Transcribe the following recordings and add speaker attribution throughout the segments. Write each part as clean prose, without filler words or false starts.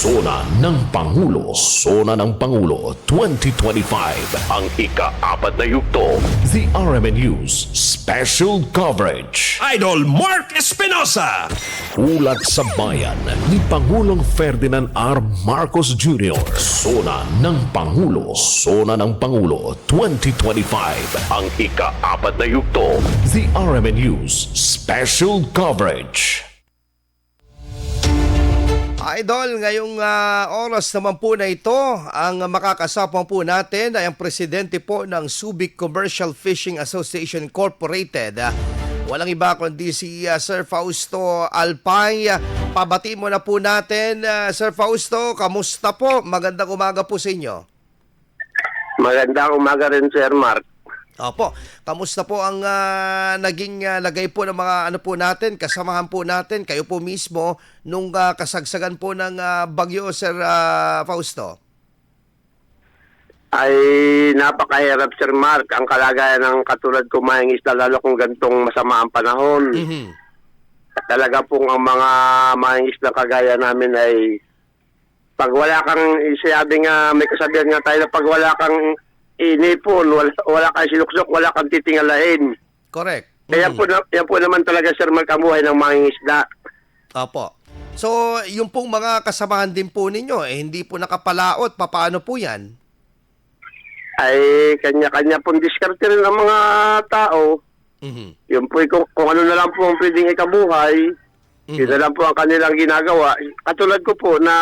Speaker 1: Sona ng Pangulo. Sona ng Pangulo 2025. Ang ika-4 na yugto. The RMN News Special Coverage.
Speaker 2: Idol Mark Espinosa.
Speaker 1: Ulat sa bayan ni Pangulong Ferdinand R. Marcos Jr. Sona ng Pangulo. Sona ng Pangulo 2025. Ang ika-4 na yugto. The RMN News Special Coverage.
Speaker 3: Idol, ngayong oras naman po na ito, ang makakasama po natin ay ang presidente po ng Subic Commercial Fishing Association Incorporated. Walang iba kundi si Sir Fausto Alpay. Pabati mo na po natin. Sir Fausto, kamusta po? Magandang umaga po sa inyo.
Speaker 4: Magandang umaga rin, Sir Mark.
Speaker 3: Opo, kamusta po ang naging lagay po ng mga ano po natin, kasamahan po natin, kayo po mismo nung kasagsagan po ng bagyo, Sir Fausto?
Speaker 4: Ay napakahirap, Sir Mark, ang kalagayan ng katulad ko maing isda, lalo kung gantong masama ang panahon.
Speaker 3: Mhm.
Speaker 4: Talaga pong ang mga maing isda kagaya namin ay pag wala kang, sabi nga, may kasabihan nga tayo na pag wala kang inipon, wala kang sinuksok, wala kang titingalain.
Speaker 3: Correct.
Speaker 4: Kaya yan po naman talaga, Sir Mark, ang buhay ng maing isda.
Speaker 3: Opo. So, yung pong mga kasamahan din po ninyo, hindi po nakapalaot, papaano po yan?
Speaker 4: Ay kanya-kanya pong diskarte rin ng mga tao.
Speaker 3: Mhm.
Speaker 4: Yun po, kung ano na lang po ang pwedeng ikabuhay, yun na lang po ang kanilang ginagawa. Katulad ko po na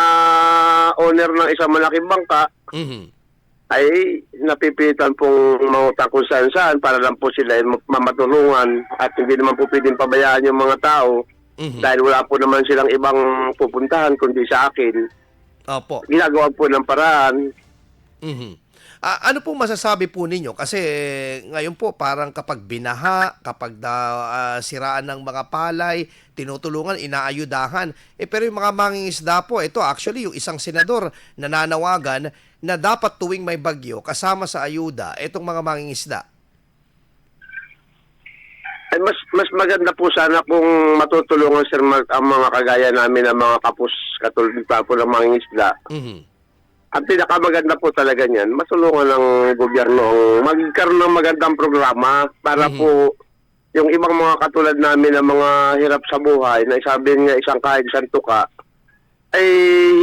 Speaker 4: owner ng isang malaking bangka,
Speaker 3: Mhm.
Speaker 4: ay napipilitan pong mangutang kung saan-saan para lang po sila ay mamatulungan at hindi naman po pwedeng pabayaan yung mga tao dahil wala po naman silang ibang pupuntahan kundi sa akin.
Speaker 3: Opo.
Speaker 4: Ginagawa po ng paraan.
Speaker 3: Mhm. Ano po masasabi po ninyo? Kasi ngayon po parang kapag binaha, kapag siraan ng mga palay, tinutulungan, inaayudahan. Pero yung mga mangingisda po, ito actually yung isang senador nananawagan na dapat tuwing may bagyo kasama sa ayuda itong mga mangingisda.
Speaker 4: Ay mas maganda po sana kung matutulungan, Sir Mark, ang mga kagaya namin ng mga kapos katulad po ng mga isda.
Speaker 3: Mhm.
Speaker 4: Ang pinakamaganda po talaga niyan, matulungan ng gobyerno ang magkaroon ng magandang programa para po yung ibang mga katulad namin na mga hirap sa buhay, na sabi nga isang kahit isang tuka, ay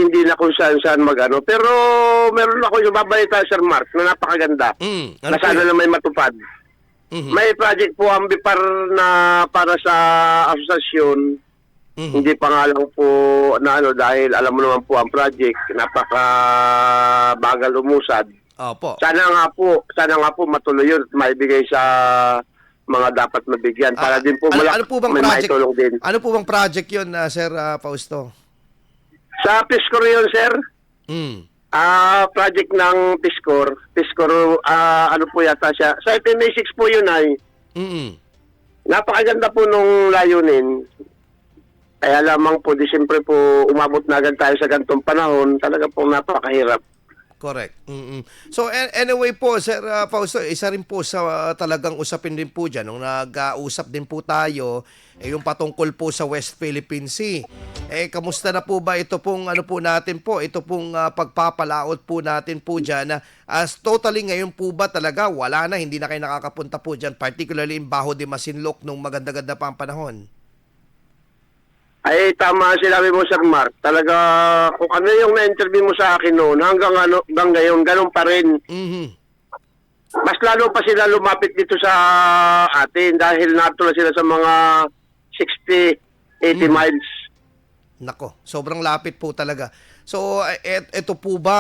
Speaker 4: hindi na kung saan-saan magano. Pero meron ako yung babalita, Sir Mark, na napakaganda.
Speaker 3: Ano
Speaker 4: Na
Speaker 3: po
Speaker 4: sana
Speaker 3: yun?
Speaker 4: na may matupad.
Speaker 3: Mhm.
Speaker 4: May project po ang BIPAR na para sa asosasyon.
Speaker 3: Mhm.
Speaker 4: Hindi pa nga lang po na ano, dahil alam mo naman po ang project, napaka bagal umusad.
Speaker 3: Opo.
Speaker 4: Sana nga po matuloy yun, maibigay sa mga dapat mabigyan para din po
Speaker 3: ano po bang
Speaker 4: may
Speaker 3: project?
Speaker 4: maitulong din.
Speaker 3: Ano po bang project 'yon, Sir Fausto?
Speaker 4: Sa Piscor yun, sir.
Speaker 3: Mm.
Speaker 4: Project ng Piscor. Ano po yata siya. Sa FMA 6 po yun ay.
Speaker 3: Mhm.
Speaker 4: Napakaganda po nung layunin. Kaya lamang po, Disyembre po, umabot na agad tayo sa gantong panahon. Talaga po napakahirap.
Speaker 3: Correct. Mm-mm. So anyway po, Sir Fausto, isa rin po sa talagang usapin din po dyan, nung nag-uusap din po tayo, yung patungkol po sa West Philippine Sea. Kamusta na po ba ito pong ano po natin po, ito pong pagpapalaot po natin po dyan, as totally ngayon po ba talaga wala na, hindi na kayo nakakapunta po dyan, particularly in Bajo de Masinloc nung maganda-ganda pa ang panahon?
Speaker 4: Ay, tama sinabi mo, Sir Mark. Talaga, kung ano yung na-interview mo sa akin noon, hanggang ngayon, ganun pa rin.
Speaker 3: Mhm.
Speaker 4: Mas lalo pa sila lumapit dito sa atin dahil nato na sila sa mga 60, 80 miles.
Speaker 3: Nako, sobrang lapit po talaga. So, ito po ba,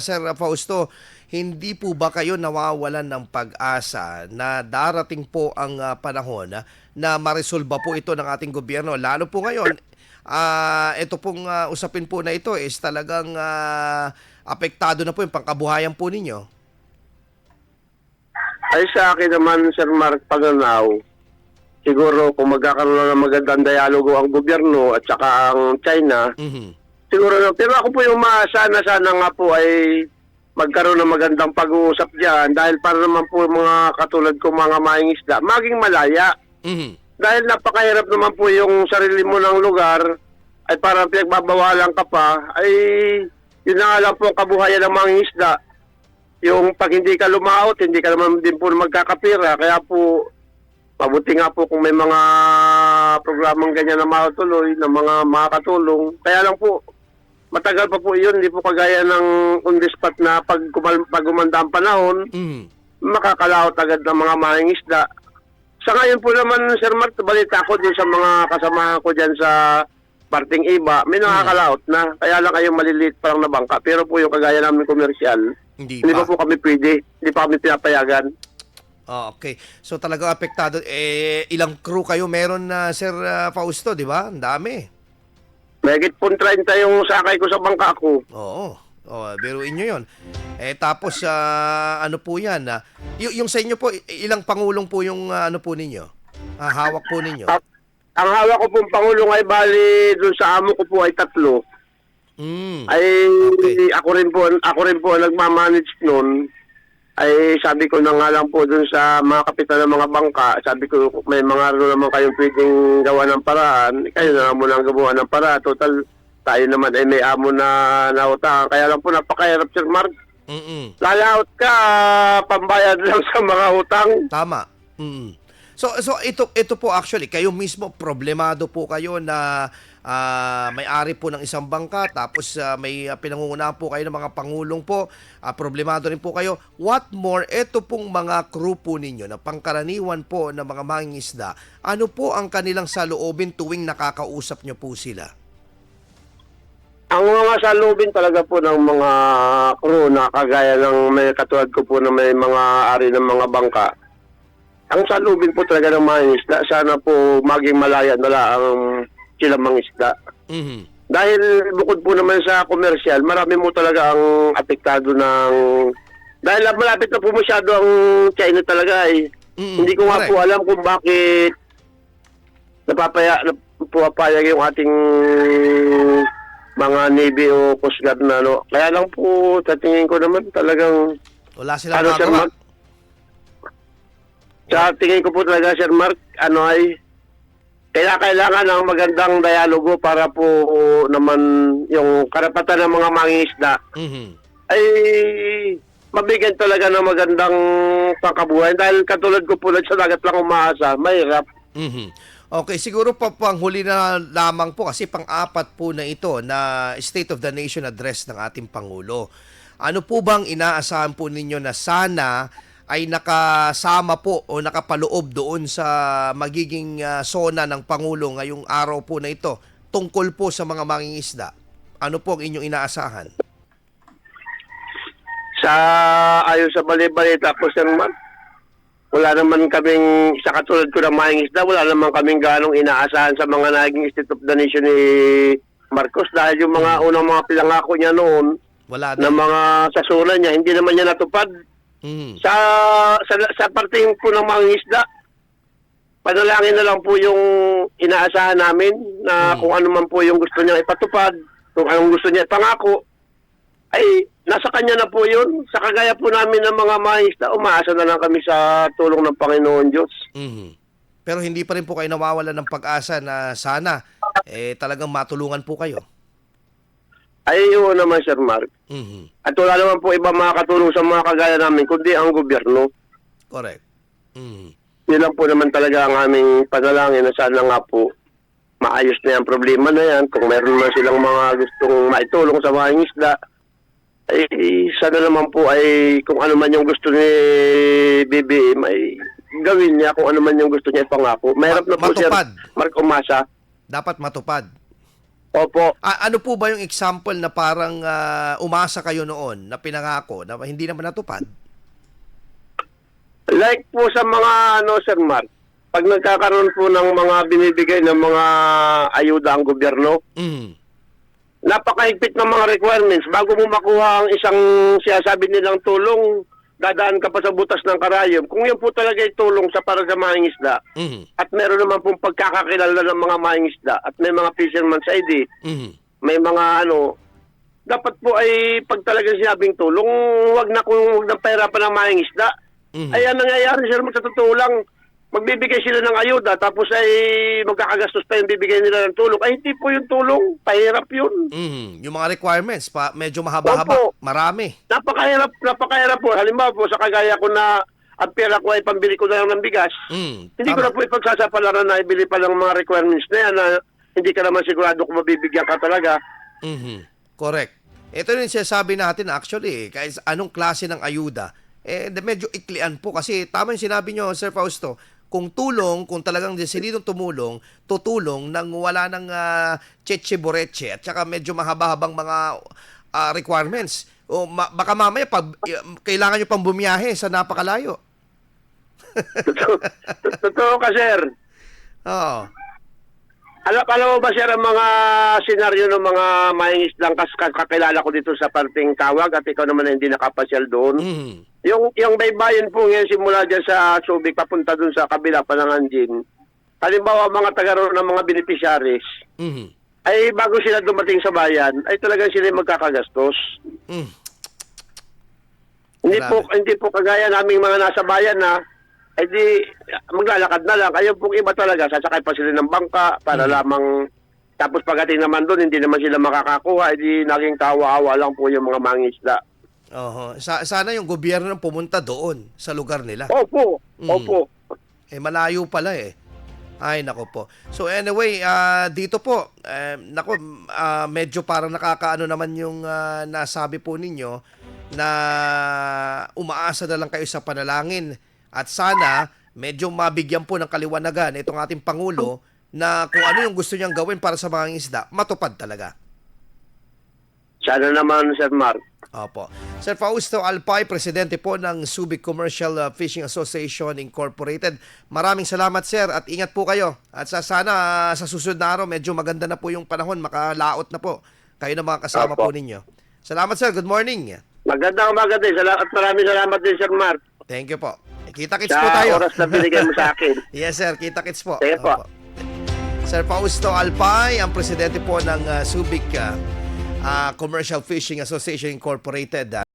Speaker 3: Sir Fausto, hindi po ba kayo nawawalan ng pag-asa na darating po ang panahon na maresolba po ito ng ating gobyerno? Lalo po ngayon, ito pong usapin po na ito is talagang apektado na po yung pangkabuhayan po ninyo.
Speaker 4: Ay, sa akin naman, Sir Mark Paganaw, siguro kung magkakaroon na ng magandang dialogo ang gobyerno at saka ang China,
Speaker 3: Mhm.
Speaker 4: siguro na. Pero ako po yung sana nga po ay magkaroon ng magandang pag-uusap dyan dahil para naman po mga katulad ko mga mangingisda, maging malaya.
Speaker 3: Mhm.
Speaker 4: Dahil napakahirap naman po yung sarili mo ng lugar, ay parang pinagbabawalan ka pa, ay yun na nga lang po ang kabuhayan ng mga isda. Yung pag hindi ka lumaot, hindi ka naman din po magkakapira. Kaya po, mabuti nga po kung may mga programang ganyan na matuloy, na mga makakatulong. Kaya lang po, matagal pa po yun. Hindi po kagaya ng on the spot na pag gumanda ang panahon, makakalaot agad ng mga mahing isda. Sa ngayon po naman, Sir Mark, balita ko din sa mga kasama ko dyan sa parting iba, may nakakalaot na. Kaya lang kayong maliliit parang na bangka. Pero po yung kagaya namin komersyal, hindi pa po kami pwede. Hindi pa kami pinapayagan.
Speaker 3: Oh, okay. So talagang apektado. Ilang crew kayo meron na, Sir Fausto, di ba? Ang dami.
Speaker 4: Mahigit po 30 yung sakay ko sa bangka ko.
Speaker 3: Oo. Oh, biruin nyo yun. Tapos, ano po yan? Yung sa inyo po, ilang pangulong po yung ano po ninyo? Hawak po ninyo?
Speaker 4: Ang hawak ko pong pangulong ay bali doon sa amo ko po ay 3. Ay
Speaker 3: Okay.
Speaker 4: ako rin po ang nagmamanage noon. Ay sabi ko na nga lang po doon sa mga kapitan ng mga bangka, sabi ko may mga ano naman kayong pwedeng gawa ng paraan, kayo na lang muna ang gawa ng paraan. Total, tayo naman ay may amo na nautangan. Kaya lang po napakahirap, Sir Mark. Lalaot ka, pambayad lang sa mga utang.
Speaker 3: Tama. So ito po actually, kayo mismo problemado po kayo na may-ari po ng isang bangka, tapos may pinangungunahan po kayo ng mga pangulong po, problemado rin po kayo. What more, ito pong mga crew po ninyo na pangkaraniwan po ng mga mangingisda, ano po ang kanilang saloobin tuwing nakakausap nyo po sila?
Speaker 4: Ang mga salubin talaga po ng mga crew na kagaya ng may katulad ko po na may mga ari ng mga bangka. Ang salubin po talaga ng mga isda, sana po maging malaya na lang ang sila mga isda. Dahil bukod po naman sa komersyal, marami mo talaga ang apektado ng... Dahil malapit na po masyado ang China talaga eh. Hindi ko nga po alam kung bakit napapayag yung ating mga Navy o Coast Guard na ano. Kaya lang po, sa tingin ko naman talagang...
Speaker 3: Wala silang magawa.
Speaker 4: Sa tingin ko po talaga, Sir Mark, kailangan ng magandang dialogo para po naman yung karapatan ng mga mangingisda ay mabigyan talaga ng magandang pangkabuhay. Dahil katulad ko po sa dagat lang umaasa, mahirap.
Speaker 3: Okay, siguro panghuli na lamang po kasi pang-apat po na ito na State of the Nation address ng ating Pangulo. Ano po bang inaasahan po ninyo na sana ay nakasama po o nakapaloob doon sa magiging sona ng Pangulo ngayong araw po na ito tungkol po sa mga mangingisda? Ano po ang inyong inaasahan?
Speaker 4: Ayon sa bali-balita po, Sir Mark, wala naman kaming, sa katulad ko ng mangingisda, wala naman kaming ganong inaasahan sa mga naging State of the Nation ni Marcos dahil yung mga unang mga pinangako niya noon
Speaker 3: Wala
Speaker 4: na mga sasulan niya, hindi naman niya natupad. Sa parting po ng mga isda, panalangin na lang po yung inaasahan namin na kung ano man po yung gusto niya ipatupad, kung anong gusto niya ipangako, ay nasa kanya na po yun. Sa kagaya po namin ng mga isda, umaasa na lang kami sa tulong ng Panginoon Diyos.
Speaker 3: Pero hindi pa rin po kayo nawawalan ng pag-asa na sana talagang matulungan po kayo.
Speaker 4: Ay, yun naman, Sir Mark. At wala naman po iba makakatulong sa mga kagaya namin, kundi ang gobyerno.
Speaker 3: Correct.
Speaker 4: Yun lang po naman talaga ang aming panalangin na sana nga po maayos na yung problema na yan. Kung meron naman silang mga gustong maitulong sa mga isda, ay sana naman po ay kung ano man yung gusto ni BBM ay gawin niya kung ano man yung gusto niya ipangako. Mahirap na po, Sir Mark, umasa.
Speaker 3: Dapat matupad.
Speaker 4: Opo.
Speaker 3: Ano po ba yung example na parang umasa kayo noon na pinangako na hindi naman natupad?
Speaker 4: Like po sa mga Sir Mark, pag nagkakaroon po ng mga binibigay ng mga ayuda ang gobyerno, napakahigpit ng mga requirements. Bago mo makuha ang isang sinasabi nilang tulong, dadaan ka pa sa butas ng karayom. Kung yun po talaga ay tulong para sa mangingisda, at meron naman pong pagkakakilala ng mga mangingisda, at may mga fisherman's ID, may mga dapat po ay pag talagang sinabing tulong, wag na pahirapan ng mangingisda. Ay, ang nangyayari, Sir, sa totoo lang, magbibigay sila ng ayuda tapos ay magkakagastos pa yung bibigay nila ng tulong. Ay, hindi po yung tulong. Pahirap yun.
Speaker 3: Yung mga requirements, medyo mahaba-haba.
Speaker 4: Opo.
Speaker 3: Marami.
Speaker 4: Napakahirap po. Halimbawa po, sa kagaya ko na ang pera ko ay pambili ko na lang ng bigas. Hindi ko
Speaker 3: Tama.
Speaker 4: na po ipagsasapalaran na ibili pa ng mga requirements na yan na hindi ka naman sigurado kung mabibigyan ka talaga.
Speaker 3: Correct. Ito rin sinasabi natin actually, kahit anong klase ng ayuda, medyo iklian po kasi tama yung sinabi nyo, Sir Fausto, kung talagang desididong tumulong, tutulong nang wala ng cheche boreche at saka medyo mahaba-habang mga requirements. O baka mamaya kailangan nyo pang bumiyahe sa napakalayo.
Speaker 4: Totoo ka, sir.
Speaker 3: Oo.
Speaker 4: Alam mo ba, sir, ang mga senaryo ng mga mangingisdang kakilala ko dito sa parting Tawag at ikaw naman na hindi nakapasyal doon? Yung baybayin po ngayon simula dyan sa Subic papunta doon sa kabila pa ng Anjin. Halimbawa, mga taga roon ng mga beneficiaries, ay bago sila dumating sa bayan, ay talagang sila magkakagastos. Hindi po kagaya naming mga nasa bayan na ay di maglalakad na lang. Ayun pong iba talaga, sasakay pa sila ng bangka para lamang, tapos pagdating naman doon, hindi naman sila makakakuha, ay di naging kawa-awa lang po yung mga mangisda.
Speaker 3: Sana yung gobyerno nang pumunta doon sa lugar nila.
Speaker 4: Opo.
Speaker 3: Malayo pala eh. Ay, nako po. So anyway, dito po, medyo parang nakakaano naman yung nasabi po ninyo na umaasa na lang kayo sa panalangin. At sana, medyo mabigyan po ng kaliwanagan itong ating Pangulo na kung ano yung gusto niyang gawin para sa mga isda, matupad talaga.
Speaker 4: Sana naman, Sir Mark.
Speaker 3: Opo. Sir Fausto Alpay, presidente po ng Subic Commercial Fishing Association Incorporated. Maraming salamat, sir, at ingat po kayo. At sana sa susunod na araw, medyo maganda na po yung panahon, makalaot na po kayo ng mga kasama
Speaker 4: Opo.
Speaker 3: po ninyo. Salamat, sir. Good morning.
Speaker 4: Magandang umaga din. At maraming salamat din, Sir Mark.
Speaker 3: Thank you po. Kita-kits po
Speaker 4: Sa
Speaker 3: tayo.
Speaker 4: oras na binigay mo sa akin.
Speaker 3: Yes, sir. Kita-kits po.
Speaker 4: Sige po.
Speaker 3: Opo. Sir Fausto Alpay, ang presidente po ng Subic Commercial Fishing Association Incorporated.